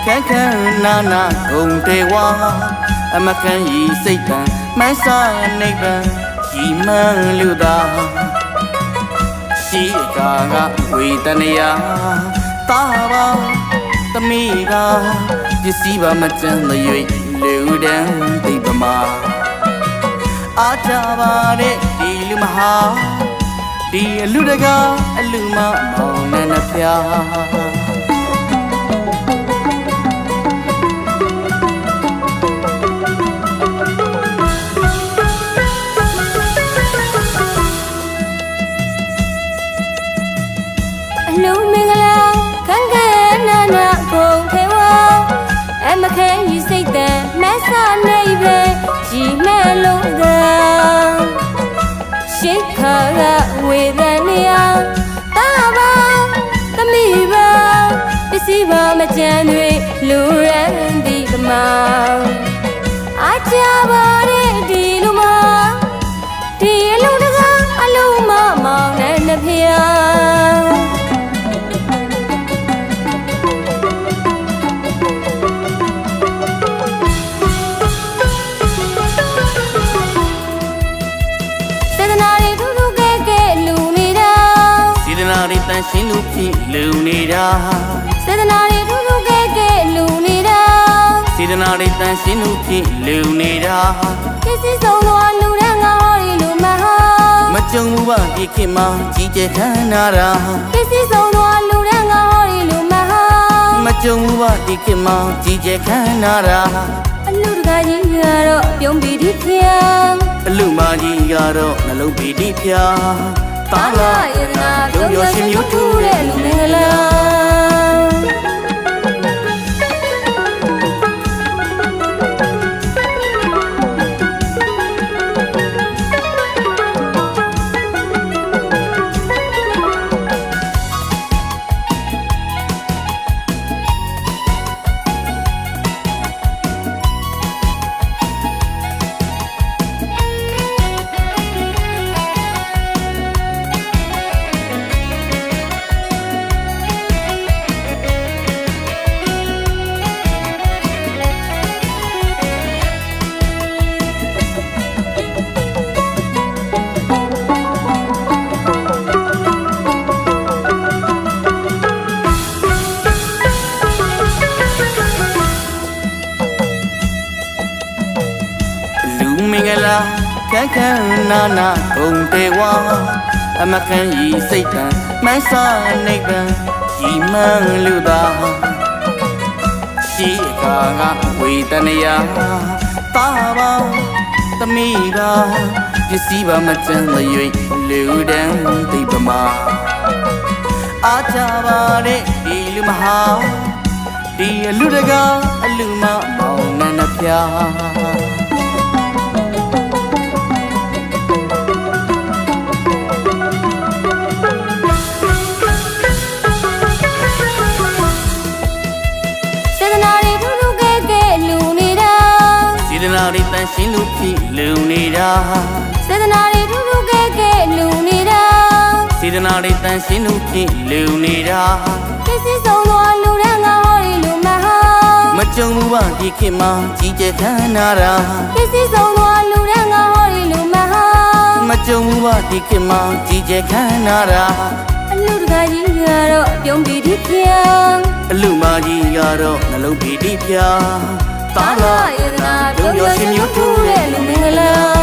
ခန်းခန်းနာနာဂုံတေဝါအမကန်ဤစိတ်တန်မန်းစာနိဗ္ဗာန်ဤမှန်လူသာရှိကာကဝေတနယာတာပါသမီးကပစ္စည်းပါမကျန်သရွေလူတန်းသိပမာအားကြပါတဲ့ဒီလူမဟာဒီအလူတကာအလူမမောင်နဲ့နှဖျားလူမင်္ဂလာခန်းခန်းနာနာကုန်ထေဝါအမခဲဤစိတ်တန်မဆာနေပဲကြည်မဲ့လုံးသာရှိခါကဝေဒနေယတာပါသမီးပါပစ္စည်းပါမကြမ်းတွေလူရန်ဒီကမောင်အားကြပါတဲ့ဒီလူမဒီအလုံးတကားအလုံးမမောင်နဲ့နှဖျားတန်ရှင်းလူဖြစ်လူနေတာစေတနာတွေထူးထူးကဲကဲလူနေတာစေတနာတွေတန်ရှင်းလူဖြစ်လူနေတာပစ္စည်းဆုံးသောလူရန်ငါဟောဒီလူမဟာမကြုံဘူးပါဒီခေတ်မှာကြီးကျယ်ခမ်းနာတာပစ္စည်းဆုံးသောလူရန်ငါဟောဒီလူမဟာမကြုံဘူးပါဒီခေတ်မှာကြီးကျယ်ခမ်းနာတာအလူတကာကြီးကတော့ပြုံးပြီးဒီဖျားအလူမကြီးကတော့နှလုံးပြီးဒီဖျားတာလာယနာဒုံရရှင်မျိုးထူတဲ့လူမင်္ဂလာမင်္ဂလာခန်းခန်းနာနာဂုံတေဝါအမကန်ဤစိတ်တန်မန်းစာနိဗ္ဗာန်ဤမှန်လူသာရှိကာကဝေတနယာတာပါသမီးကပစ္စည်းပါမကျန်သရွေလူတန်းသိပမာအားကြပါတဲ့ဒီလူမဟာဒီအလူတကာအလူမမောင်နဲ့နှဖျားစေတနာတွေတန်ရှင်းလူဖြစ်လူနေတာစေတနာတွေထူးထူးကဲကဲလူနေတာစေတနာတွေတန်ရှင်းလူဖြစ်လူနေတာပစ္စည်းဆုံးသောလူရန်ငါဟောဒီလူမဟာမကြုံဘူးပါဒီခေတ်မှာကြီးကျယ်ခမ်းနာတာပစ္စည်းဆုံးသောလူရန်ငါဟောဒီလူမဟာမကြုံဘူးပါဒီခေတ်မှာကြီးကျယ်ခမ်းနာတာအလူတကာကြီးကတော့ပြုံးပြီးဒီဖျားအလူမကြီးကတော့နှလုံးပြီးဒီဖျားတာလာယနာဒုံရရှင်မျိုးထူတဲ့လူမင်္ဂလာ